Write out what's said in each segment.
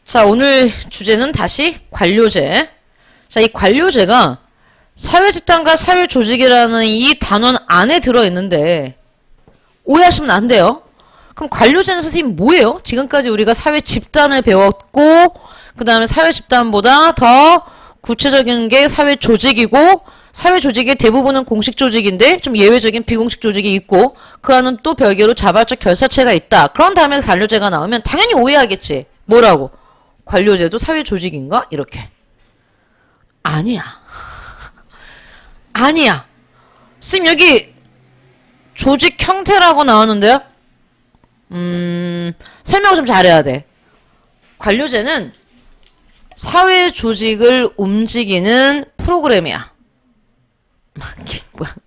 자, 오늘 주제는 다시 관료제. 자, 이 관료제가 사회집단과 사회조직이라는 이 단원 안에 들어있는데 오해하시면 안 돼요. 그럼 관료제는 선생님 뭐예요? 지금까지 우리가 사회집단을 배웠고 그 다음에 사회집단보다 더 구체적인 게 사회조직이고 사회조직의 대부분은 공식조직인데 좀 예외적인 비공식 조직이 있고 그 안은 또 별개로 자발적 결사체가 있다. 그런 다음에 관료제가 나오면 당연히 오해하겠지. 뭐라고? 관료제도 사회조직인가? 이렇게. 아니야. 아니야. 선생님 여기 조직 형태라고 나오는데요? 설명을 좀 잘해야 돼. 관료제는 사회조직을 움직이는 프로그램이야.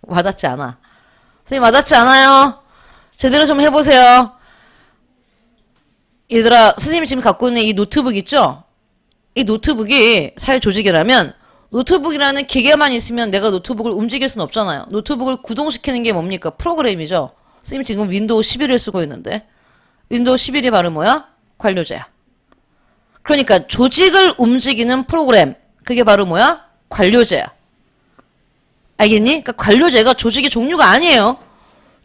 와닿지 않아. 선생님 와닿지 않아요? 제대로 좀 해보세요. 얘들아, 선생님이 지금 갖고 있는 이 노트북 있죠? 이 노트북이 사회조직이라면 노트북이라는 기계만 있으면 내가 노트북을 움직일 수는 없잖아요. 노트북을 구동시키는 게 뭡니까? 프로그램이죠. 선생님 지금 윈도우 11을 쓰고 있는데 윈도우 11이 바로 뭐야? 관료제야. 그러니까 조직을 움직이는 프로그램, 그게 바로 뭐야? 관료제야. 알겠니? 그러니까 관료제가 조직의 종류가 아니에요.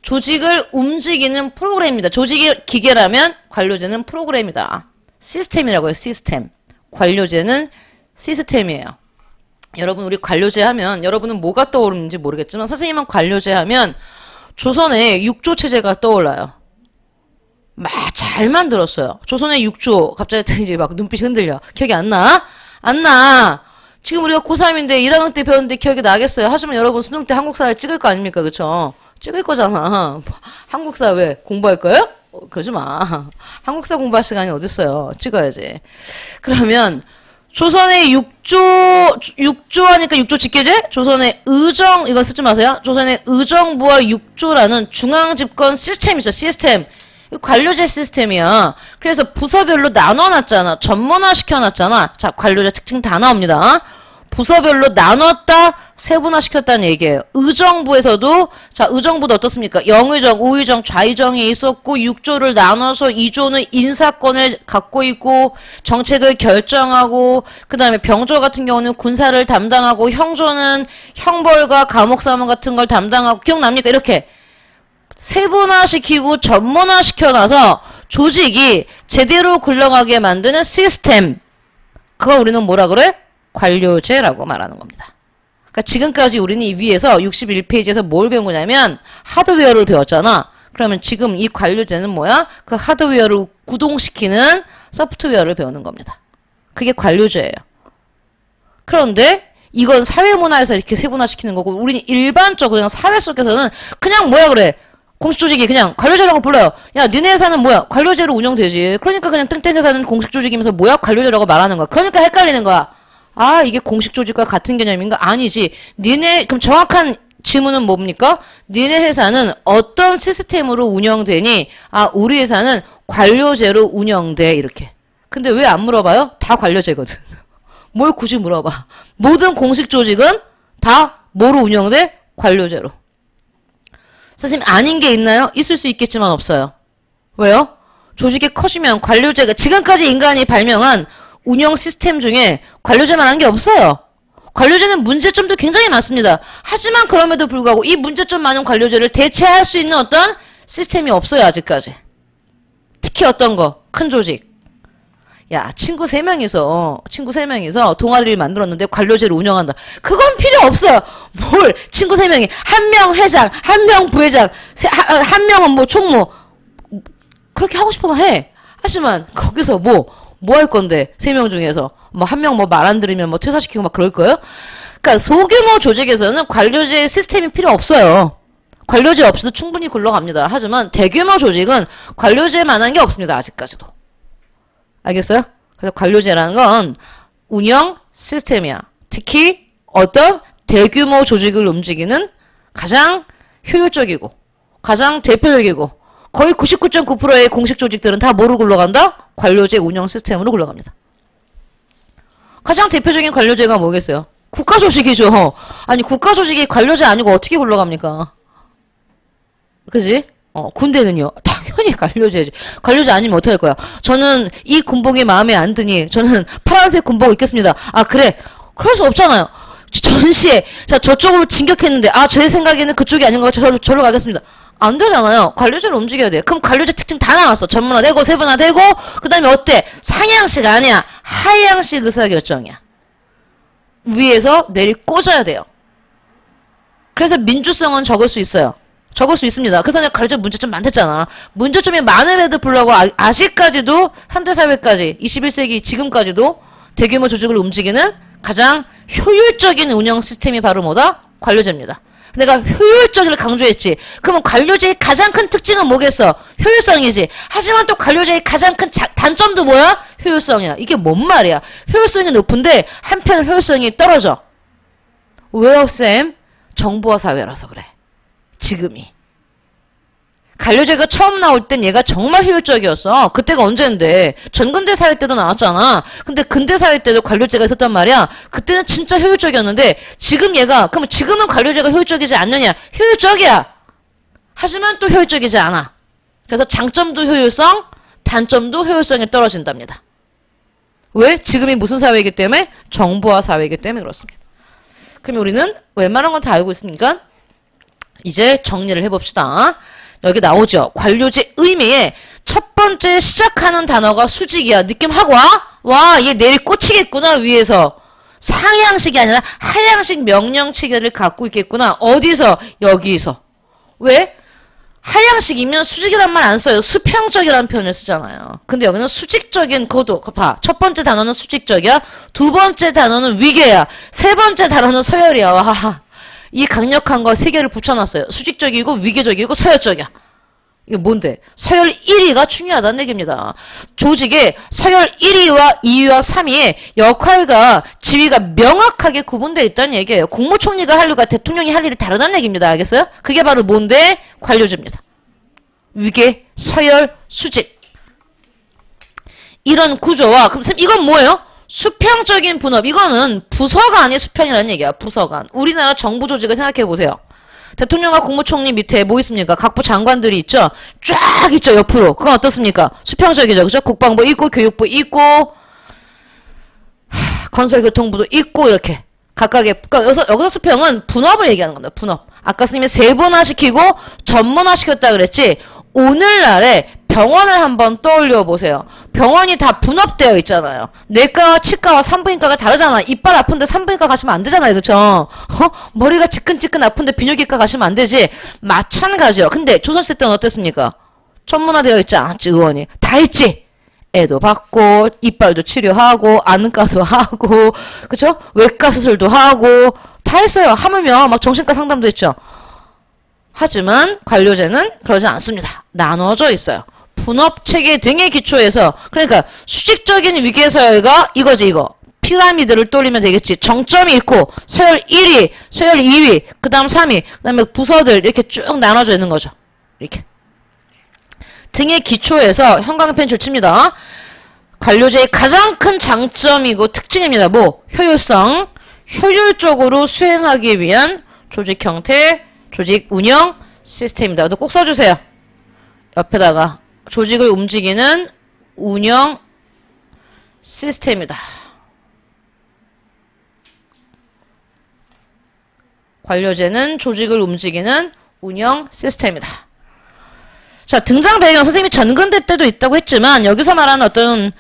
조직을 움직이는 프로그램입니다. 조직이 기계라면 관료제는 프로그램이다. 시스템이라고 해요. 시스템. 관료제는 시스템이에요. 여러분 우리 관료제 하면 여러분은 뭐가 떠오르는지 모르겠지만 선생님은 관료제 하면 조선의 육조체제가 떠올라요. 막 잘 만들었어요. 조선의 육조. 갑자기 이제 막 눈빛이 흔들려. 기억이 안 나? 안 나. 지금 우리가 고3인데 1학년 때 배웠는데 기억이 나겠어요. 하지만 여러분 수능 때 한국사를 찍을 거 아닙니까? 그쵸? 찍을 거잖아. 한국사 왜? 공부할 거예요? 그러지 마. 한국사 공부할 시간이 어딨어요. 찍어야지. 그러면 조선의 육조 하니까 육조 직계제? 조선의 의정, 이거 쓰지 마세요. 조선의 의정부와 육조라는 중앙집권 시스템이 있어. 시스템. 관료제 시스템이야. 그래서 부서별로 나눠놨잖아. 전문화 시켜놨잖아. 자, 관료제 특징 다 나옵니다. 부서별로 나눴다, 세분화 시켰다는 얘기예요. 의정부에서도, 자, 의정부도 어떻습니까? 영의정, 우의정, 좌의정이 있었고, 6조를 나눠서 2조는 인사권을 갖고 있고, 정책을 결정하고, 그 다음에 병조 같은 경우는 군사를 담당하고, 형조는 형벌과 감옥사무 같은 걸 담당하고, 기억납니까? 이렇게. 세분화시키고 전문화시켜놔서 조직이 제대로 굴러가게 만드는 시스템. 그걸 우리는 뭐라 그래? 관료제라고 말하는 겁니다. 그러니까 지금까지 우리는 이 위에서 61페이지에서 뭘 배운 거냐면 하드웨어를 배웠잖아. 그러면 지금 이 관료제는 뭐야? 그 하드웨어를 구동시키는 소프트웨어를 배우는 겁니다. 그게 관료제예요. 그런데 이건 사회문화에서 이렇게 세분화시키는 거고 우리는 일반적으로 그냥 사회 속에서는 그냥 뭐야 그래? 공식조직이 그냥 관료제라고 불러요. 야, 니네 회사는 뭐야? 관료제로 운영되지. 그러니까 그냥 땡땡 회사는 공식조직이면서 뭐야? 관료제라고 말하는 거야. 그러니까 헷갈리는 거야. 아, 이게 공식조직과 같은 개념인가? 아니지. 니네, 그럼 정확한 질문은 뭡니까? 니네 회사는 어떤 시스템으로 운영되니? 아, 우리 회사는 관료제로 운영돼. 이렇게. 근데 왜 안 물어봐요? 다 관료제거든. 뭘 굳이 물어봐. 모든 공식조직은 다 뭐로 운영돼? 관료제로. 선생님 아닌 게 있나요? 있을 수 있겠지만 없어요. 왜요? 조직이 커지면 관료제가 지금까지 인간이 발명한 운영 시스템 중에 관료제만 한 게 없어요. 관료제는 문제점도 굉장히 많습니다. 하지만 그럼에도 불구하고 이 문제점 많은 관료제를 대체할 수 있는 어떤 시스템이 없어요. 아직까지. 특히 어떤 거? 큰 조직. 야, 친구 3명이서 동아리를 만들었는데 관료제를 운영한다. 그건 필요 없어요. 뭘 친구 3명이 한 명 회장, 한 명 부회장, 한 명은 뭐 총무. 그렇게 하고 싶으면 해. 하지만 거기서 뭐 할 건데 3명 중에서 뭐 한 명 뭐 말 안 들으면 뭐 퇴사시키고 막 그럴 거예요? 그러니까 소규모 조직에서는 관료제 시스템이 필요 없어요. 관료제 없이도 충분히 굴러갑니다. 하지만 대규모 조직은 관료제만한 게 없습니다. 아직까지도. 알겠어요? 그래서 관료제라는 건 운영 시스템이야. 특히 어떤 대규모 조직을 움직이는 가장 효율적이고 가장 대표적이고 거의 99.9%의 공식 조직들은 다 뭐로 굴러간다? 관료제 운영 시스템으로 굴러갑니다. 가장 대표적인 관료제가 뭐겠어요? 국가조직이죠. 아니 국가조직이 관료제 아니고 어떻게 굴러갑니까? 그지? 군대는요? 당연히 관료제지. 관료제 아니면 어떡할 거야? 저는 이 군복이 마음에 안 드니 저는 파란색 군복 입겠습니다. 아 그래. 그럴 수 없잖아요. 전시에 자 저쪽으로 진격했는데 제 생각에는 그쪽이 아닌 것 같아서 저로 가겠습니다. 안 되잖아요. 관료제로 움직여야 돼. 그럼 관료제 특징 다 나왔어. 전문화되고 세분화되고 그 다음에 어때? 상향식 아니야. 하향식 의사결정이야. 위에서 내리 꽂아야 돼요. 그래서 민주성은 적을 수 있어요. 적을 수 있습니다. 그래서 내가 관료제 문제점 많댔잖아. 문제점이 많음에도 불구하고 아직까지도 현대사회까지 21세기 지금까지도 대규모 조직을 움직이는 가장 효율적인 운영 시스템이 바로 뭐다? 관료제입니다. 내가 효율적을 강조했지. 그러면 관료제의 가장 큰 특징은 뭐겠어? 효율성이지. 하지만 또 관료제의 가장 큰 단점도 뭐야? 효율성이야. 이게 뭔 말이야? 효율성이 높은데 한편 효율성이 떨어져. 왜요, 쌤? 정보화 사회라서 그래. 지금이. 관료제가 처음 나올 땐 얘가 정말 효율적이었어. 그때가 언젠데. 전근대 사회 때도 나왔잖아. 근데 근대 사회 때도 관료제가 있었단 말이야. 그때는 진짜 효율적이었는데 지금 얘가 그러면 지금은 관료제가 효율적이지 않느냐? 효율적이야. 하지만 또 효율적이지 않아. 그래서 장점도 효율성, 단점도 효율성이 떨어진답니다. 왜? 지금이 무슨 사회이기 때문에? 정보화 사회이기 때문에 그렇습니다. 그럼 우리는 웬만한 건 다 알고 있으니까 이제 정리를 해봅시다. 여기 나오죠. 관료제 의미에 첫 번째 시작하는 단어가 수직이야. 느낌 하고 와? 와, 얘 내리 꽂히겠구나, 위에서. 상향식이 아니라 하향식 명령 체계를 갖고 있겠구나. 어디서? 여기서. 왜? 하향식이면 수직이란 말 안 써요. 수평적이라는 표현을 쓰잖아요. 근데 여기는 수직적인 거도. 봐. 첫 번째 단어는 수직적이야. 두 번째 단어는 위계야. 세 번째 단어는 서열이야. 와. 이 강력한 거 세 개를 붙여놨어요. 수직적이고 위계적이고 서열적이야. 이게 뭔데? 서열 1위가 중요하다는 얘기입니다. 조직의 서열 1위와 2위와 3위의 역할과 지위가 명확하게 구분되어 있다는 얘기예요. 국무총리가 할 일과 대통령이 할 일이 다르다는 얘기입니다. 알겠어요? 그게 바로 뭔데? 관료제입니다. 위계, 서열, 수직. 이런 구조와 그럼 쌤 이건 뭐예요? 수평적인 분업. 이거는 부서간이 수평이라는 얘기야. 부서간. 우리나라 정부 조직을 생각해보세요. 대통령과 국무총리 밑에 뭐 있습니까? 각부 장관들이 있죠? 쫙 있죠, 옆으로. 그건 어떻습니까? 수평적이죠. 그죠? 국방부 있고, 교육부 있고, 건설교통부도 있고, 이렇게. 각각의, 그러니까 여기서 수평은 분업을 얘기하는 겁니다. 분업. 아까 스님이 세분화시키고 전문화시켰다 그랬지? 오늘날에 병원을 한번 떠올려 보세요. 병원이 다 분업되어 있잖아요. 내과와 치과와 산부인과가 다르잖아. 이빨 아픈데 산부인과 가시면 안 되잖아요. 그쵸? 머리가 지끈지끈 아픈데 비뇨기과 가시면 안 되지. 마찬가지요. 근데 조선시대 때는 어땠습니까? 전문화되어 있지 않았지, 의원이. 다 있지. 애도 받고 이빨도 치료하고 안과도 하고 그쵸? 외과 수술도 하고 다 했어요. 하물며 막 정신과 상담도 했죠. 하지만 관료제는 그러지 않습니다. 나눠져 있어요. 분업체계 등의 기초에서 그러니까 수직적인 위계서열과 이거지 이거. 피라미드를 떠올리면 되겠지. 정점이 있고 서열 1위, 서열 2위, 그 다음 3위, 그 다음에 부서들 이렇게 쭉 나눠져 있는 거죠. 이렇게. 등의 기초에서 형광펜 칩니다. 관료제의 가장 큰 장점이고 특징입니다. 뭐? 효율성. 효율적으로 수행하기 위한 조직 형태, 조직 운영 시스템입니다. 이것도 꼭 써주세요. 옆에다가 조직을 움직이는 운영 시스템이다. 관료제는 조직을 움직이는 운영 시스템이다. 자, 등장 배경 선생님이 전근대 때도 있다고 했지만 여기서 말하는 어떤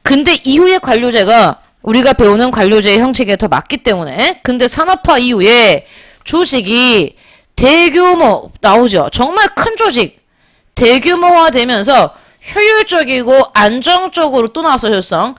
근대 이후의 관료제가 우리가 배우는 관료제의 형식에 더 맞기 때문에 근대 산업화 이후에 조직이 대규모 나오죠. 정말 큰 조직 대규모화 되면서 효율적이고 안정적으로 또 나왔어. 효율성.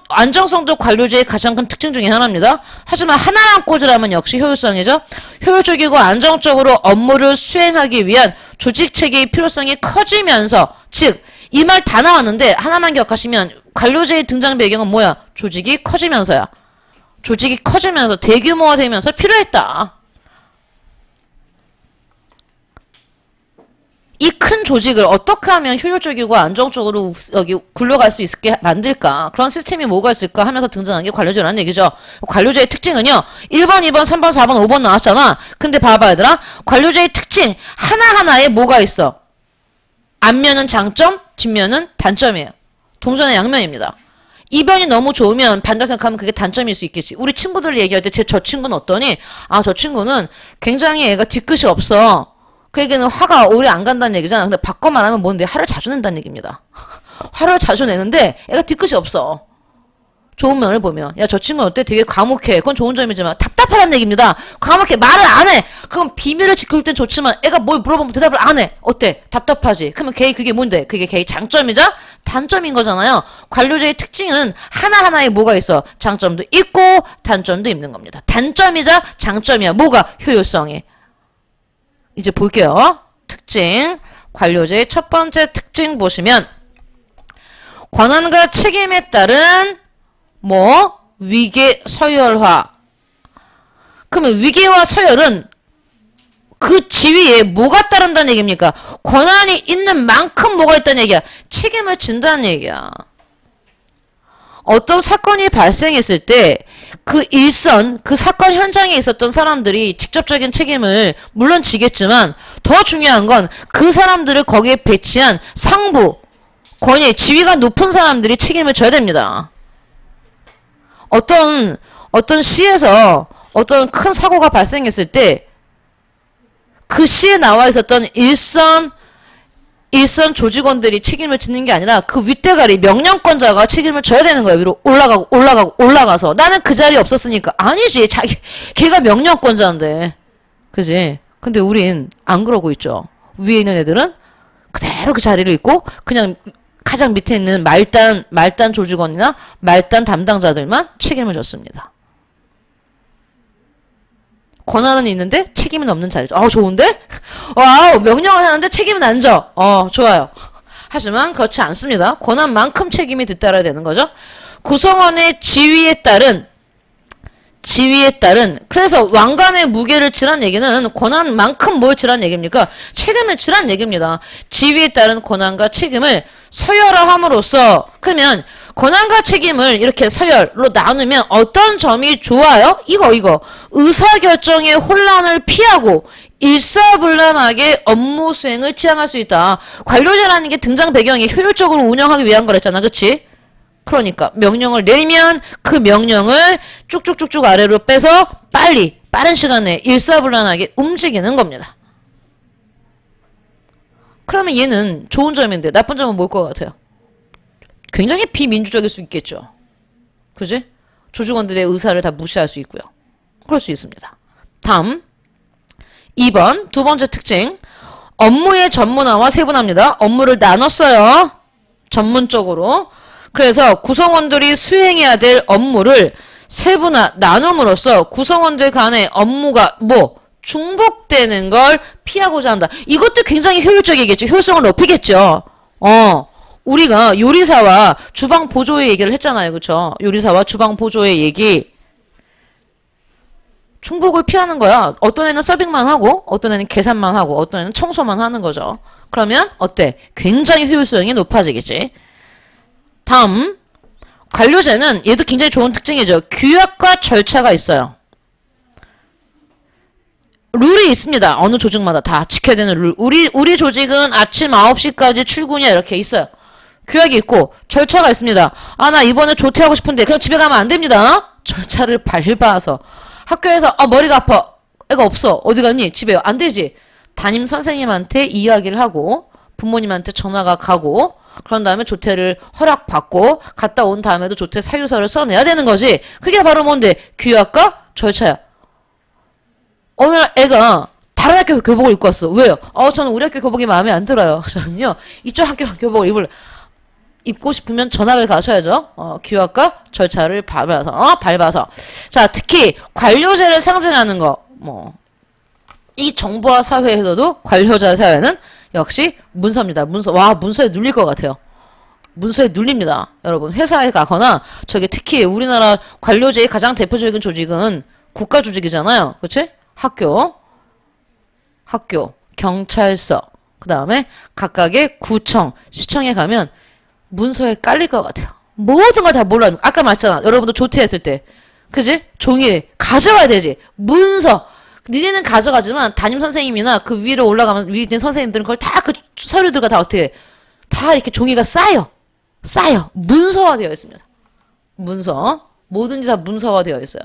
안정성도 관료제의 가장 큰 특징 중에 하나입니다. 하지만 하나만 꽂으라면 역시 효율성이죠. 효율적이고 안정적으로 업무를 수행하기 위한 조직체계의 필요성이 커지면서 즉 이 말 다 나왔는데 하나만 기억하시면 관료제의 등장 배경은 뭐야? 조직이 커지면서야. 조직이 커지면서 대규모화 되면서 필요했다. 이 큰 조직을 어떻게 하면 효율적이고 안정적으로 여기 굴러갈 수 있게 만들까? 그런 시스템이 뭐가 있을까 하면서 등장한 게 관료제라는 얘기죠. 관료제의 특징은요. 1번, 2번, 3번, 4번, 5번 나왔잖아. 근데 봐봐 얘들아. 관료제의 특징 하나하나에 뭐가 있어? 앞면은 장점, 뒷면은 단점이에요. 동전의 양면입니다. 이변이 너무 좋으면 반대로 생각하면 그게 단점일 수 있겠지. 우리 친구들 얘기할 때 저 친구는 어떠니? 아, 저 친구는 굉장히 애가 뒤끝이 없어. 그 얘기는 화가 오래 안 간다는 얘기잖아. 근데 바꿔 말하면 뭔데? 화를 자주 낸다는 얘기입니다. 화를 자주 내는데 애가 뒤끝이 없어. 좋은 면을 보면. 야, 저 친구는 어때? 되게 과묵해. 그건 좋은 점이지만 답답하다는 얘기입니다. 과묵해. 말을 안 해. 그럼 비밀을 지킬 땐 좋지만 애가 뭘 물어보면 대답을 안 해. 어때? 답답하지. 그러면 걔 그게 뭔데? 그게 걔의 장점이자 단점인 거잖아요. 관료제의 특징은 하나하나에 뭐가 있어? 장점도 있고 단점도 있는 겁니다. 단점이자 장점이야. 뭐가? 효율성이. 이제 볼게요. 특징. 관료제의 첫 번째 특징 보시면 권한과 책임에 따른 위계 서열화. 그러면 위계와 서열은 그 지위에 뭐가 따른다는 얘기입니까? 권한이 있는 만큼 뭐가 있다는 얘기야. 책임을 진다는 얘기야. 어떤 사건이 발생했을 때 그 일선, 그 사건 현장에 있었던 사람들이 직접적인 책임을 물론 지겠지만 더 중요한 건 그 사람들을 거기에 배치한 상부, 권위, 지위가 높은 사람들이 책임을 져야 됩니다. 어떤 시에서 어떤 큰 사고가 발생했을 때 그 시에 나와 있었던 일선 조직원들이 책임을 짓는 게 아니라 그 윗대가리 명령권자가 책임을 져야 되는 거예요. 위로 올라가서 나는 그 자리에 없었으니까. 아니지. 걔가 명령권자인데. 그지? 근데 우린 안 그러고 있죠. 위에 있는 애들은 그대로 그 자리를 있고 그냥 가장 밑에 있는 말단 조직원이나 말단 담당자들만 책임을 졌습니다. 권한은 있는데 책임은 없는 자리죠. 좋은데? 와우, 명령을 하는데 책임은 안 져. 좋아요. 하지만 그렇지 않습니다. 권한만큼 책임이 뒤따라야 되는 거죠. 구성원의 지위에 따른 그래서 왕관의 무게를 지란 얘기는 권한만큼 뭘 지란 얘기입니까? 책임을 지란 얘기입니다. 지위에 따른 권한과 책임을 서열화함으로써 그러면 권한과 책임을 이렇게 서열로 나누면 어떤 점이 좋아요? 이거 의사결정의 혼란을 피하고 일사불란하게 업무 수행을 지향할 수 있다. 관료제라는 게 등장 배경이 효율적으로 운영하기 위한 거랬잖아. 그치? 그러니까 명령을 내리면 그 명령을 쭉쭉쭉쭉 아래로 빼서 빠른 시간에 일사불란하게 움직이는 겁니다. 그러면 얘는 좋은 점인데 나쁜 점은 뭘 것 같아요? 굉장히 비민주적일 수 있겠죠. 그지? 조직원들의 의사를 다 무시할 수 있고요. 그럴 수 있습니다. 다음 2번 두 번째 특징 업무의 전문화와 세분화입니다. 업무를 나눴어요. 전문적으로. 그래서 구성원들이 수행해야 될 업무를 세분화 나눔으로써 구성원들 간의 업무가 중복되는 걸 피하고자 한다. 이것도 굉장히 효율적이겠죠. 효율성을 높이겠죠. 우리가 요리사와 주방 보조의 얘기를 했잖아요. 그쵸? 요리사와 주방 보조의 얘기. 중복을 피하는 거야. 어떤 애는 서빙만 하고 어떤 애는 계산만 하고 어떤 애는 청소만 하는 거죠. 그러면 어때? 굉장히 효율성이 높아지겠지. 다음 관료제는 얘도 굉장히 좋은 특징이죠. 규약과 절차가 있어요. 룰이 있습니다. 어느 조직마다 다 지켜야 되는 룰. 우리 조직은 아침 9시까지 출근이야 이렇게 있어요. 규약이 있고 절차가 있습니다. 나 이번에 조퇴하고 싶은데 그냥 집에 가면 안 됩니다. 절차를 밟아서 학교에서 머리가 아파. 애가 없어. 어디 갔니? 집에요. 안 되지. 담임 선생님한테 이야기를 하고 부모님한테 전화가 가고 그런 다음에 조퇴를 허락받고 갔다 온 다음에도 조퇴 사유서를 써내야 되는 거지. 그게 바로 뭔데? 규약과 절차야. 어느 날 애가 다른 학교 교복을 입고 왔어. 왜요? 저는 우리 학교 교복이 마음에 안 들어요. 저는요 이쪽 학교 교복을 입고 싶으면 전학을 가셔야죠. 규약과 절차를 밟아서. 자, 특히 관료제를 상징하는 거. 이 정보화 사회에서도 관료자 사회는 역시 문서입니다. 문서. 문서에 눌릴 것 같아요. 문서에 눌립니다. 여러분, 회사에 가거나, 특히 우리나라 관료제의 가장 대표적인 조직은 국가 조직이잖아요. 그치? 학교, 경찰서, 그 다음에 각각의 구청, 시청에 가면 문서에 깔릴 것 같아요. 모든 걸 다 몰라요. 아까 말했잖아. 여러분도 조퇴했을 때. 그지? 종이 가져가야 되지. 문서. 니네는 가져가지만 담임 선생님이나 그 위로 올라가면 위에 있는 선생님들은 그걸 다 그 서류들과 다 어떻게 다 이렇게 종이가 쌓여. 문서화되어 있습니다. 문서. 뭐든지 다 문서화되어 있어요.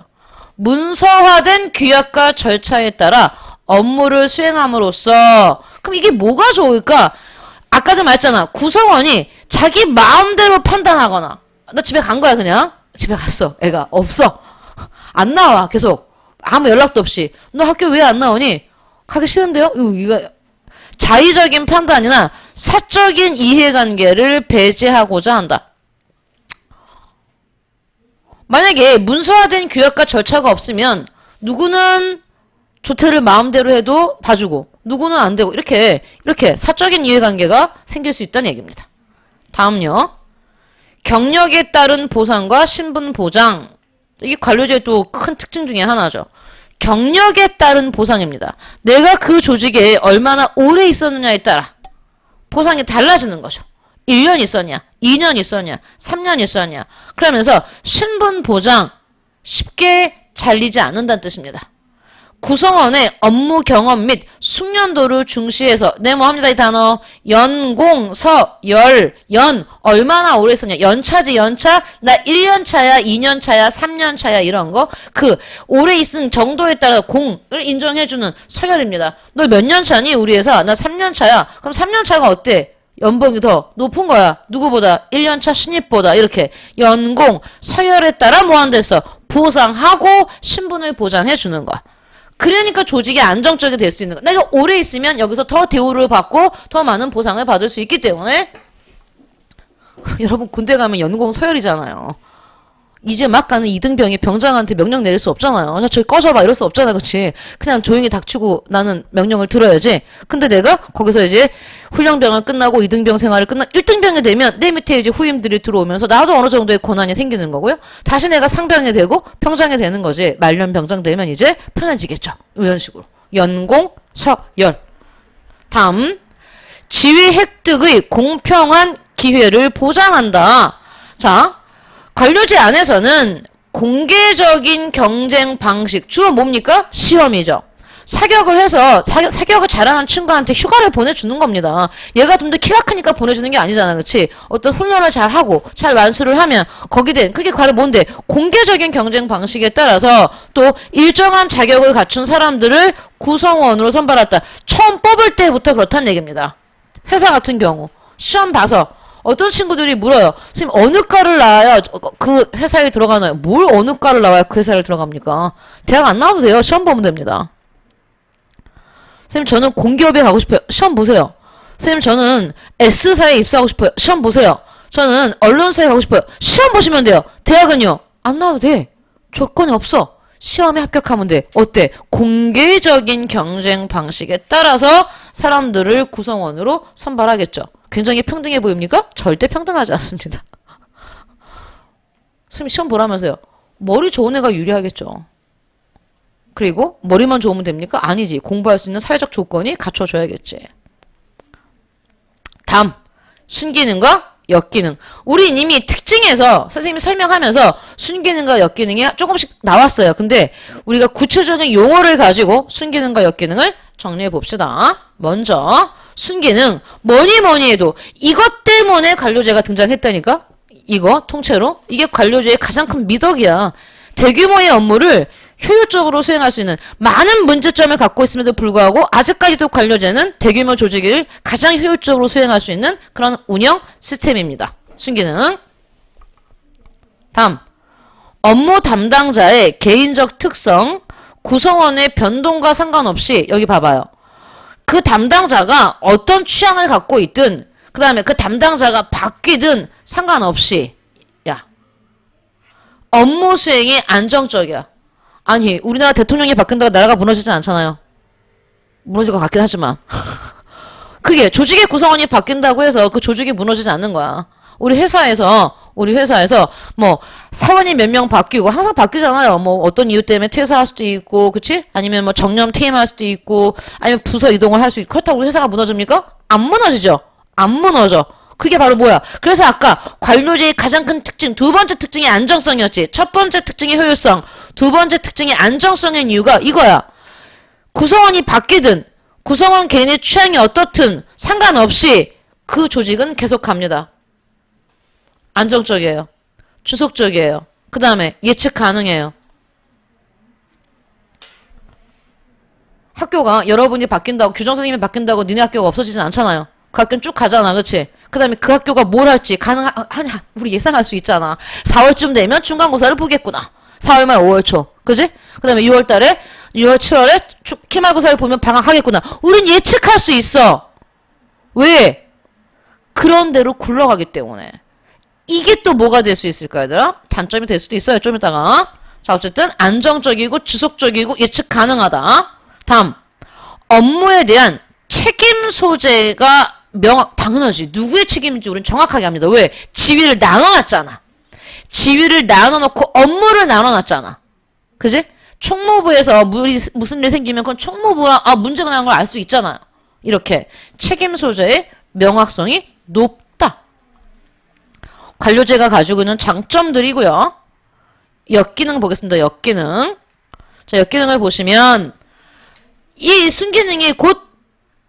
문서화된 규약과 절차에 따라 업무를 수행함으로써 그럼 이게 뭐가 좋을까? 아까도 말했잖아. 구성원이 자기 마음대로 판단하거나 나 집에 간 거야 그냥. 집에 갔어. 애가 없어. 안 나와 계속. 아무 연락도 없이. 너 학교 왜 안 나오니? 가기 싫은데요? 이거 자의적인 판단이나 사적인 이해관계를 배제하고자 한다. 만약에 문서화된 규약과 절차가 없으면 누구는 조퇴를 마음대로 해도 봐주고 누구는 안 되고 이렇게 사적인 이해관계가 생길 수 있다는 얘기입니다. 다음요. 경력에 따른 보상과 신분 보장. 이게 관료제의 또 큰 특징 중에 하나죠. 경력에 따른 보상입니다. 내가 그 조직에 얼마나 오래 있었느냐에 따라 보상이 달라지는 거죠. 1년 있었냐, 2년 있었냐, 3년 있었냐. 그러면서 신분 보장 쉽게 잘리지 않는다는 뜻입니다. 구성원의 업무 경험 및 숙련도를 중시해서 네모합니다. 이 단어 연공, 서, 열, 연 얼마나 오래 있었냐. 연차지 연차. 나 1년 차야 2년 차야 3년 차야 이런 거. 그 오래 있은 정도에 따라 공을 인정해주는 서열입니다. 너 몇 년 차니 우리 회사? 나 3년 차야. 그럼 3년 차가 어때? 연봉이 더 높은 거야. 누구보다? 1년차 신입보다. 이렇게 연공, 서열에 따라 뭐 한댔어? 보상하고 신분을 보장해 주는 거야. 그러니까 조직이 안정적이 될 수 있는 거야. 내가 오래 있으면 여기서 더 대우를 받고 더 많은 보상을 받을 수 있기 때문에 여러분 군대 가면 연공 서열이잖아요. 이제 막 가는 이등병이 병장한테 명령 내릴 수 없잖아요. 자, 저기 꺼져봐 이럴 수 없잖아. 그치? 그냥 조용히 닥치고 나는 명령을 들어야지. 근데 내가 거기서 이제 훈련병을 끝나고 이등병 생활을 끝나 1등병이 되면 내 밑에 이제 후임들이 들어오면서 나도 어느 정도의 권한이 생기는 거고요. 다시 내가 상병이 되고 병장이 되는 거지. 말년 병장 되면 이제 편해지겠죠. 이런 식으로. 연공, 서열. 다음. 지위 획득의 공평한 기회를 보장한다. 자. 관료제 안에서는 공개적인 경쟁 방식, 주로 뭡니까? 시험이죠. 사격을 해서 사격을 잘하는 친구한테 휴가를 보내주는 겁니다. 얘가 좀 더 키가 크니까 보내주는 게 아니잖아. 그치? 어떤 훈련을 잘하고 잘 완수를 하면 그게 과연 뭔데? 공개적인 경쟁 방식에 따라서 또 일정한 자격을 갖춘 사람들을 구성원으로 선발했다. 처음 뽑을 때부터 그렇다는 얘기입니다. 회사 같은 경우 시험 봐서 어떤 친구들이 물어요. 선생님 어느 과를 나와야 그 회사에 들어가나요? 뭘 어느 과를 나와야 그 회사에 들어갑니까? 대학 안 나와도 돼요. 시험 보면 됩니다. 선생님 저는 공기업에 가고 싶어요. 시험 보세요. 선생님 저는 S사에 입사하고 싶어요. 시험 보세요. 저는 언론사에 가고 싶어요. 시험 보시면 돼요. 대학은요? 안 나와도 돼. 조건이 없어. 시험에 합격하면 돼. 어때? 공개적인 경쟁 방식에 따라서 사람들을 구성원으로 선발하겠죠. 굉장히 평등해 보입니까? 절대 평등하지 않습니다. 선생님 시험 보라면서요. 머리 좋은 애가 유리하겠죠. 그리고 머리만 좋으면 됩니까? 아니지. 공부할 수 있는 사회적 조건이 갖춰져야겠지. 다음. 순기능과 역기능. 우린 이미 특징에서 선생님이 설명하면서 순기능과 역기능이 조금씩 나왔어요. 근데 우리가 구체적인 용어를 가지고 순기능과 역기능을 정리해 봅시다. 먼저 순기능. 뭐니 해도 이것 때문에 관료제가 등장했다니까? 이거 통째로? 이게 관료제의 가장 큰 미덕이야. 대규모의 업무를 효율적으로 수행할 수 있는 많은 문제점을 갖고 있음에도 불구하고 아직까지도 관료제는 대규모 조직을 가장 효율적으로 수행할 수 있는 그런 운영 시스템입니다. 순기능. 다음. 업무 담당자의 개인적 특성, 구성원의 변동과 상관없이 여기 봐봐요. 그 담당자가 어떤 취향을 갖고 있든 그 다음에 그 담당자가 바뀌든 상관없이 야 업무 수행이 안정적이야. 아니 우리나라 대통령이 바뀐다고 나라가 무너지진 않잖아요. 무너질 것 같긴 하지만 그게 조직의 구성원이 바뀐다고 해서 그 조직이 무너지지 않는 거야. 우리 회사에서 뭐 사원이 몇 명 바뀌고 항상 바뀌잖아요. 뭐 어떤 이유 때문에 퇴사할 수도 있고, 그치? 아니면 뭐 정년 퇴임할 수도 있고, 아니면 부서 이동을 할 수 있고. 그렇다고 우리 회사가 무너집니까? 안 무너지죠? 안 무너져. 그게 바로 뭐야? 그래서 아까 관료제의 가장 큰 특징, 두 번째 특징이 안정성이었지. 첫 번째 특징이 효율성, 두 번째 특징이 안정성인 이유가 이거야. 구성원이 바뀌든 구성원 개인의 취향이 어떻든 상관없이 그 조직은 계속 갑니다. 안정적이에요. 지속적이에요. 그 다음에 예측 가능해요. 학교가 여러분이 바뀐다고, 교장선생님이 바뀐다고 니네 학교가 없어지진 않잖아요. 그 학교는 쭉 가잖아. 그치? 그 다음에 그 학교가 뭘 할지 가능하냐, 우리 예상할 수 있잖아. 4월쯤 되면 중간고사를 보겠구나. 4월 말 5월 초. 그지? 그 다음에 6월 달에, 6월 7월에期末고사를 보면 방학하겠구나. 우린 예측할 수 있어. 왜? 그런 대로 굴러가기 때문에. 이게 또 뭐가 될 수 있을까, 얘들아? 단점이 될 수도 있어요, 좀 이따가. 자, 어쨌든 안정적이고 지속적이고 예측 가능하다. 다음, 업무에 대한 책임 소재가 당연하지. 누구의 책임인지 우린 정확하게 합니다. 왜? 지위를 나눠놨잖아. 지위를 나눠놓고 업무를 나눠놨잖아. 그지? 총무부에서 무슨 일 생기면 그건 총무부가 문제가 나는 걸 알 수 있잖아요. 이렇게 책임 소재의 명확성이 높다. 관료제가 가지고 있는 장점들이고요. 역기능 보겠습니다. 역기능. 자, 역기능을 보시면 이 순기능이 곧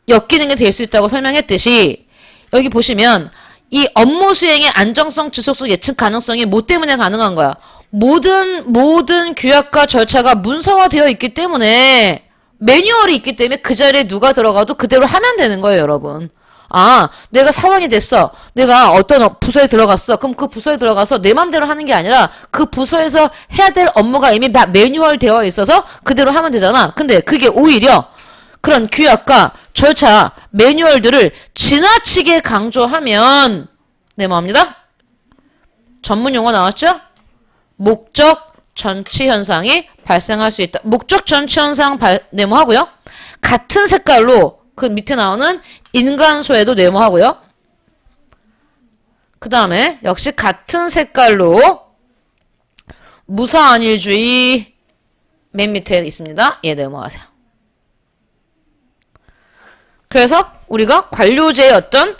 역기능이 될 수 있다고 설명했듯이 여기 보시면 이 업무 수행의 안정성, 지속성, 예측 가능성이 뭐 때문에 가능한 거야? 모든 규약과 절차가 문서화되어 있기 때문에 매뉴얼이 있기 때문에 그 자리에 누가 들어가도 그대로 하면 되는 거예요, 여러분. 아, 내가 사원이 됐어. 내가 어떤 부서에 들어갔어. 그럼 그 부서에 들어가서 내 맘대로 하는 게 아니라 그 부서에서 해야 될 업무가 이미 매뉴얼 되어 있어서 그대로 하면 되잖아. 근데 그게 오히려 그런 규약과 절차, 매뉴얼들을 지나치게 강조하면 네, 뭐합니다? 전문 용어 나왔죠? 목적 전치 현상이 발생할 수 있다. 목적 전치 현상 네모하고요. 같은 색깔로 그 밑에 나오는 인간소에도 네모하고요. 그 다음에 역시 같은 색깔로 무사안일주의 맨 밑에 있습니다. 얘 네모하세요. 그래서 우리가 관료제의 어떤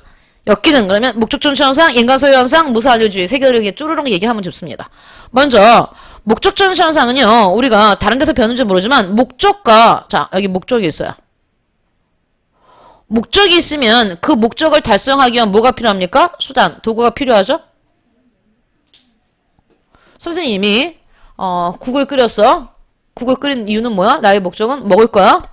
역기능, 그러면 목적 전치 현상, 인간 소유 현상, 무사안일주의 세 개를 이렇게 쭈르륵 얘기하면 좋습니다. 먼저 목적 전치 현상은요, 우리가 다른 데서 배웠는지 모르지만 목적과, 자, 여기 목적이 있어요. 목적이 있으면 그 목적을 달성하기 위한 뭐가 필요합니까? 수단, 도구가 필요하죠? 선생님이 국을 끓였어. 국을 끓인 이유는 뭐야? 나의 목적은 먹을 거야?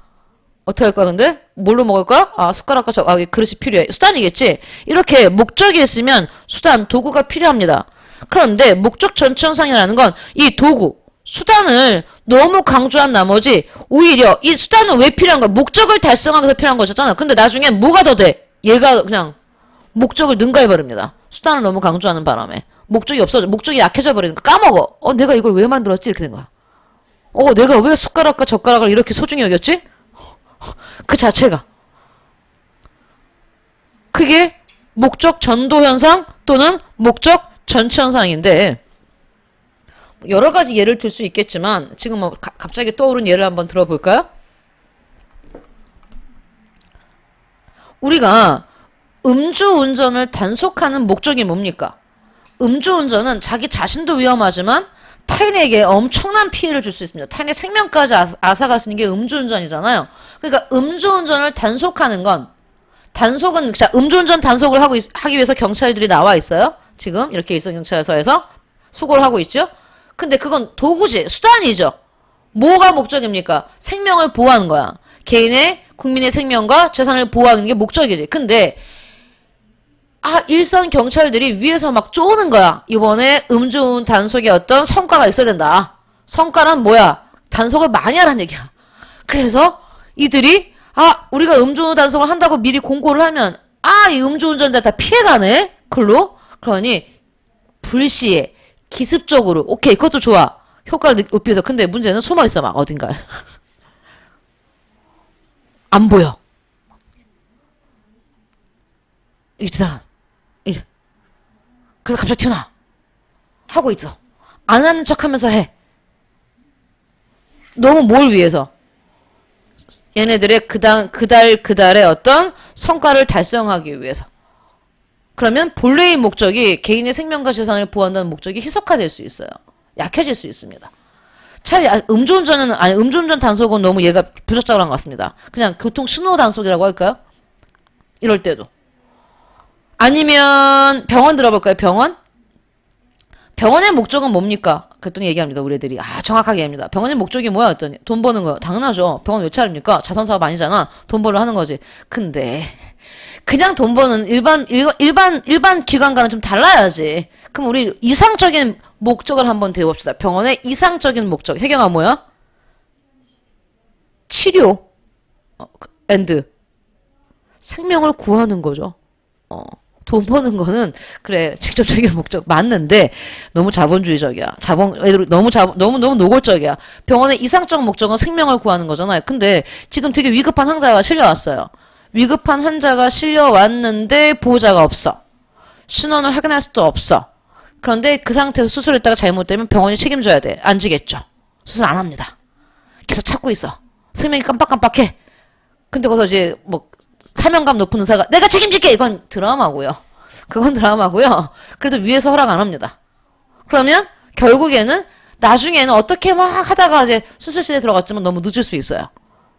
어떻게 할 거야, 근데? 뭘로 먹을 거야? 아, 숟가락과 그릇이 필요해. 수단이겠지? 이렇게 목적이 있으면 수단, 도구가 필요합니다. 그런데 목적 전치 현상이라는 건 이 도구, 수단을 너무 강조한 나머지 오히려 이 수단은 왜 필요한 거야? 목적을 달성하기 위해서 필요한 것이었잖아. 근데 나중에 뭐가 더 돼? 얘가 그냥 목적을 능가해버립니다. 수단을 너무 강조하는 바람에. 목적이 없어져. 목적이 약해져 버리니까 까먹어. 내가 이걸 왜 만들었지? 이렇게 된 거야. 내가 왜 숟가락과 젓가락을 이렇게 소중히 여겼지? 그 자체가. 그게 목적 전도 현상 또는 목적 전치 현상인데 여러 가지 예를 들 수 있겠지만 지금 뭐 갑자기 떠오른 예를 한번 들어볼까요? 우리가 음주운전을 단속하는 목적이 뭡니까? 음주운전은 자기 자신도 위험하지만 타인에게 엄청난 피해를 줄 수 있습니다. 타인의 생명까지 앗아갈 수 있는 게 음주운전이잖아요. 그러니까 음주운전을 단속하는 건 단속은 자 음주운전 단속을 하기 위해서 경찰들이 나와 있어요. 지금 이렇게 일선경찰서에서 수고를 하고 있죠. 근데 그건 도구지, 수단이죠. 뭐가 목적입니까? 생명을 보호하는 거야. 개인의, 국민의 생명과 재산을 보호하는 게 목적이지. 근데 일선 경찰들이 위에서 막 쪼는 거야. 이번에 음주운 단속에 어떤 성과가 있어야 된다. 성과는 뭐야? 단속을 많이 하라는 얘기야. 그래서 이들이 우리가 음주운 단속을 한다고 미리 공고를 하면 이 음주운전자 다 피해가네? 그러니 불시에 기습적으로 오케이 그것도 좋아. 효과를 높이 해서. 근데 문제는 숨어있어 막 어딘가에. 안 보여. 이러다 그래서 갑자기 튀어나와. 하고 있어. 안 하는 척 하면서 해. 너무 뭘 위해서? 얘네들의 그달의 어떤 성과를 달성하기 위해서. 그러면 본래의 목적이 개인의 생명과 재산을 보호한다는 목적이 희석화될 수 있어요. 약해질 수 있습니다. 차라리 음주운전 단속은 너무 얘가 부적절한 것 같습니다. 그냥 교통 신호 단속이라고 할까요? 이럴 때도. 아니면 병원 들어볼까요? 병원? 병원의 목적은 뭡니까? 그랬더니 얘기합니다. 우리 애들이. 정확하게 얘기합니다. 병원의 목적이 뭐야? 했더니 돈 버는 거요. 당연하죠. 병원 왜 차립니까? 자선사업 아니잖아. 돈 벌러 하는 거지. 근데 그냥 돈 버는 일반 기관과는 좀 달라야지. 그럼 우리 이상적인 목적을 한번 대봅시다. 병원의 이상적인 목적. 혜경아 뭐야? 치료. 앤드. 생명을 구하는 거죠. 돈 버는 거는 그래 직접적인 목적 맞는데 너무 자본주의적이야. 애들 너무 노골적이야. 병원의 이상적 목적은 생명을 구하는 거잖아요. 근데 지금 되게 위급한 환자가 실려왔어요. 위급한 환자가 실려왔는데 보호자가 없어. 신원을 확인할 수도 없어. 그런데 그 상태에서 수술했다가 잘못되면 병원이 책임져야 돼. 안 지겠죠. 수술 안 합니다. 계속 찾고 있어. 생명이 깜빡깜빡해. 근데 거기서 이제 뭐 사명감 높은 의사가 내가 책임질게! 이건 드라마고요. 그건 드라마고요. 그래도 위에서 허락 안 합니다. 그러면 결국에는 나중에는 어떻게 막 하다가 이제 수술실에 들어갔지만 너무 늦을 수 있어요.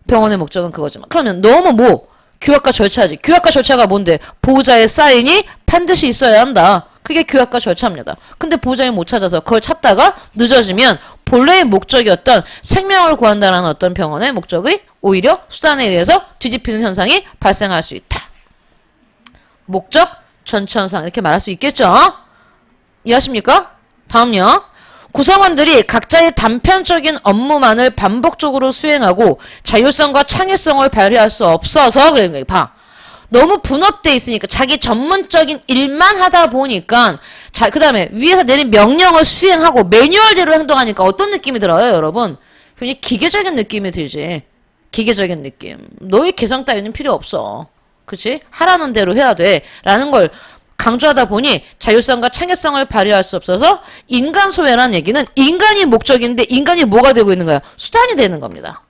병원의 목적은 그거지만. 그러면 너무 규약과 절차지. 규약과 절차가 뭔데? 보호자의 사인이 반드시 있어야 한다. 그게 규약과 절차입니다. 근데 보호자를 못 찾아서 그걸 찾다가 늦어지면 본래의 목적이었던 생명을 구한다는 어떤 병원의 목적의 오히려 수단에 의해서 뒤집히는 현상이 발생할 수 있다. 목적 전치현상 이렇게 말할 수 있겠죠? 이해하십니까? 다음요. 구성원들이 각자의 단편적인 업무만을 반복적으로 수행하고 자율성과 창의성을 발휘할 수 없어서 그런 거예요. 봐. 너무 분업돼 있으니까 자기 전문적인 일만 하다 보니까 그 다음에 위에서 내린 명령을 수행하고 매뉴얼대로 행동하니까 어떤 느낌이 들어요, 여러분? 굉장히 기계적인 느낌이 들지. 기계적인 느낌. 너의 개성 따위는 필요 없어. 그치? 하라는 대로 해야 돼. 라는 걸 강조하다 보니 자율성과 창의성을 발휘할 수 없어서 인간 소외라는 얘기는 인간이 목적인데 인간이 뭐가 되고 있는 거야? 수단이 되는 겁니다.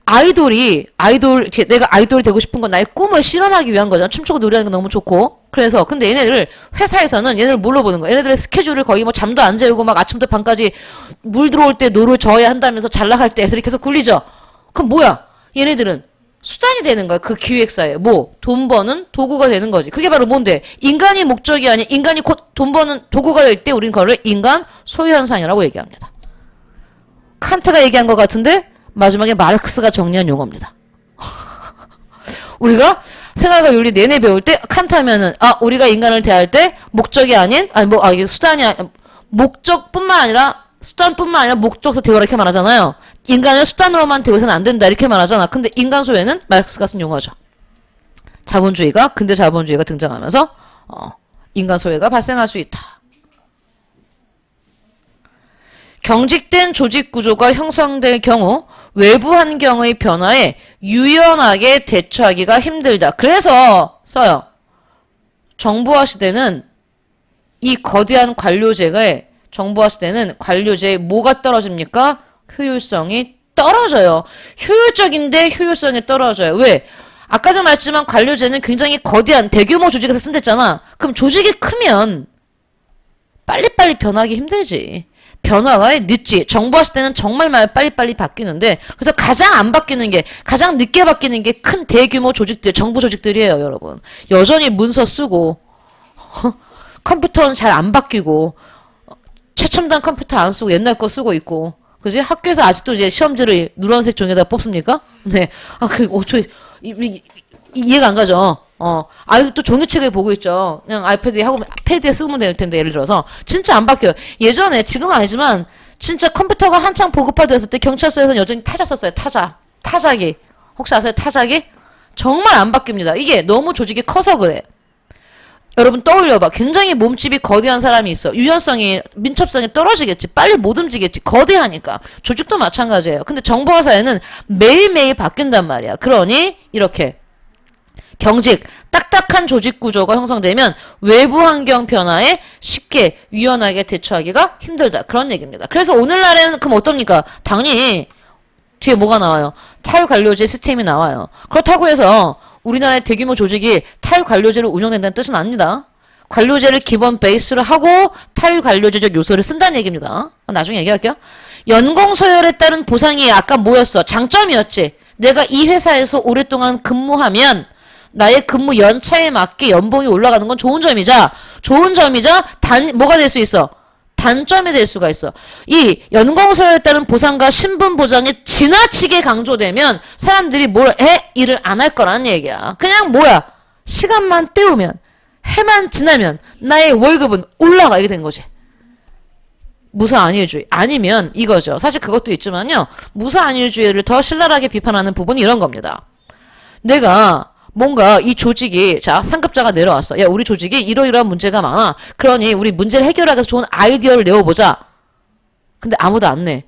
내가 아이돌이 되고 싶은 건 나의 꿈을 실현하기 위한 거잖아. 춤추고 노래하는 거 너무 좋고. 그래서, 근데 얘네들, 회사에서는 얘네를 뭘로 보는 거야? 얘네들의 스케줄을 거의 뭐 잠도 안 재우고 막 아침부터 밤까지 물 들어올 때 노를 저어야 한다면서 잘 나갈 때 애들이 계속 굴리죠? 그럼 뭐야? 얘네들은 수단이 되는 거야. 그 기획사에. 돈 버는 도구가 되는 거지. 그게 바로 뭔데? 인간이 목적이 아닌 인간이 곧 돈 버는 도구가 될 때 우린 그걸 인간 소유현상이라고 얘기합니다. 칸트가 얘기한 것 같은데 마지막에 마르크스가 정리한 용어입니다. 우리가 생활과 윤리 내내 배울 때 칸트 하면은 우리가 인간을 대할 때 목적이 아닌 이게 수단이 목적뿐만 아니라 수단뿐만 아니라 목적에서 대화를 이렇게 말하잖아요. 인간을 수단으로만 대해서는 안 된다 이렇게 말하잖아. 근데 인간 소외는 마르크스가 쓴 용어죠. 근대 자본주의가 등장하면서 인간 소외가 발생할 수 있다. 경직된 조직 구조가 형성될 경우 외부 환경의 변화에 유연하게 대처하기가 힘들다. 그래서 써요. 정보화 시대는 이 거대한 관료제의 뭐가 떨어집니까? 효율성이 떨어져요. 효율적인데 효율성이 떨어져요. 왜? 아까도 말했지만 관료제는 굉장히 거대한 대규모 조직에서 쓴댔잖아. 그럼 조직이 크면 빨리빨리 변하기 힘들지. 변화가 늦지. 정보화 시대는 정말 빨리빨리 바뀌는데 그래서 가장 늦게 바뀌는 게 큰 대규모 조직들, 정부 조직들이에요, 여러분. 여전히 문서 쓰고 컴퓨터는 잘 안 바뀌고 최첨단 컴퓨터 안 쓰고 옛날 거 쓰고 있고 그지? 학교에서 아직도 이제 시험지를 누런색 종이에다 뽑습니까? 네. 이해가 안 가죠? 또 종이책을 보고 있죠. 그냥 아이패드에 하고, 패드에 쓰면 될 텐데, 예를 들어서. 진짜 안 바뀌어요. 예전에, 지금은 아니지만, 진짜 컴퓨터가 한창 보급화됐을 때 경찰서에서는 여전히 타자 썼어요. 타자기. 혹시 아세요? 타자기? 정말 안 바뀝니다. 이게 너무 조직이 커서 그래. 여러분 떠올려봐. 굉장히 몸집이 거대한 사람이 있어. 유연성이, 민첩성이 떨어지겠지. 빨리 못 움직이겠지. 거대하니까. 조직도 마찬가지예요. 근데 정보화 사회는 매일매일 바뀐단 말이야. 그러니 이렇게 경직, 딱딱한 조직 구조가 형성되면 외부 환경 변화에 쉽게 유연하게 대처하기가 힘들다. 그런 얘기입니다. 그래서 오늘날에는 그럼 어떻습니까? 당연히 뒤에 뭐가 나와요? 탈관료제 시스템이 나와요. 그렇다고 해서 우리나라의 대규모 조직이 탈관료제로 운영된다는 뜻은 아닙니다. 관료제를 기본 베이스로 하고 탈관료제적 요소를 쓴다는 얘기입니다. 나중에 얘기할게요. 연공서열에 따른 보상이 아까 뭐였어? 장점이었지. 내가 이 회사에서 오랫동안 근무하면 나의 근무 연차에 맞게 연봉이 올라가는 건 좋은 점이자 뭐가 될 수 있어? 단점이 될 수가 있어. 이 연공서열에 따른 보상과 신분 보장이 지나치게 강조되면 사람들이 일을 안 할 거라는 얘기야. 그냥 시간만 때우면 해만 지나면 나의 월급은 올라가. 이게 된 거지. 무사안일주의. 아니면 이거죠. 사실 그것도 있지만요. 무사안일주의를 더 신랄하게 비판하는 부분이 이런 겁니다. 내가 뭔가 이 조직이 상급자가 내려왔어. 야, 우리 조직이 이러이러한 문제가 많아. 그러니 우리 문제를 해결하기 위해서 좋은 아이디어를 내어보자. 근데 아무도 안 내.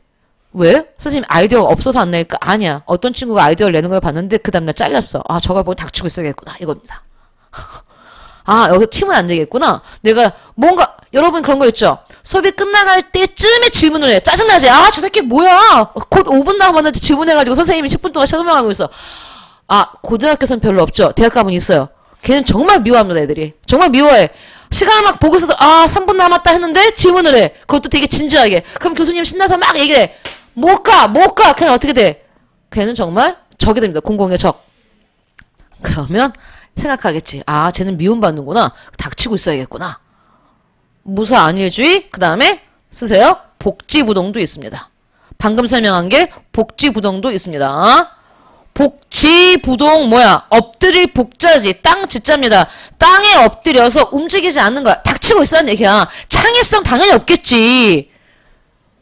왜? 선생님 아이디어가 없어서 안 낼까? 아니야. 어떤 친구가 아이디어를 내는 걸 봤는데 그 다음날 잘렸어. 아, 저걸 보고 닥치고 있어야겠구나. 이겁니다. 아, 여기서 튀면 안 되겠구나. 내가 여러분 그런 거 있죠? 수업이 끝나갈 때쯤에 질문을 해. 짜증나지? 아, 저 새끼 뭐야? 곧 5분 남았는데 질문해가지고 선생님이 10분 동안 설명하고 있어. 아, 고등학교선 별로 없죠? 대학 가면 있어요. 걔는 정말 미워합니다, 애들이. 정말 미워해. 시간을 막 보고 있어도, 3분 남았다 했는데 질문을 해. 그것도 되게 진지하게. 그럼 교수님 신나서 막 얘기해. 못 가! 그냥 어떻게 돼? 걔는 정말 적이 됩니다. 공공의 적. 그러면 생각하겠지. 아, 쟤는 미움받는구나. 닥치고 있어야겠구나. 무사안일주의. 그 다음에 쓰세요. 복지부동도 있습니다. 방금 설명한 게 복지부동도 있습니다. 복지부동 엎드릴 복자지. 땅 짓자입니다. 땅에 엎드려서 움직이지 않는 거야. 닥치고 있으라는 얘기야. 창의성 당연히 없겠지.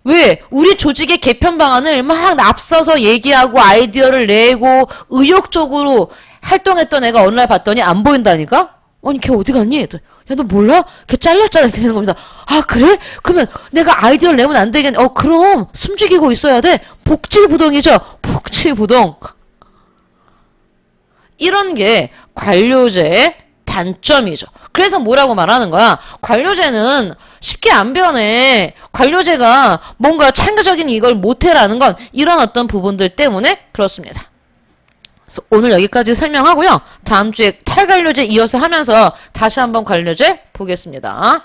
왜? 우리 조직의 개편 방안을 막 앞서서 얘기하고 아이디어를 내고 의욕적으로 활동했던 애가 어느 날 봤더니 안 보인다니까? 아니 걔 어디 갔니? 야, 너 몰라? 걔 잘렸잖아. 이렇게 되는 겁니다. 아, 그래? 그러면 내가 아이디어를 내면 안 되겠네. 그럼 숨죽이고 있어야 돼. 복지부동이죠. 복지부동. 이런 게 관료제의 단점이죠. 그래서 뭐라고 말하는 거야? 관료제는 쉽게 안 변해. 관료제가 뭔가 창의적인 이걸 못해라는 건 이런 어떤 부분들 때문에 그렇습니다. 그래서 오늘 여기까지 설명하고요. 다음 주에 탈관료제 이어서 하면서 다시 한번 관료제 보겠습니다.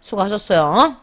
수고하셨어요.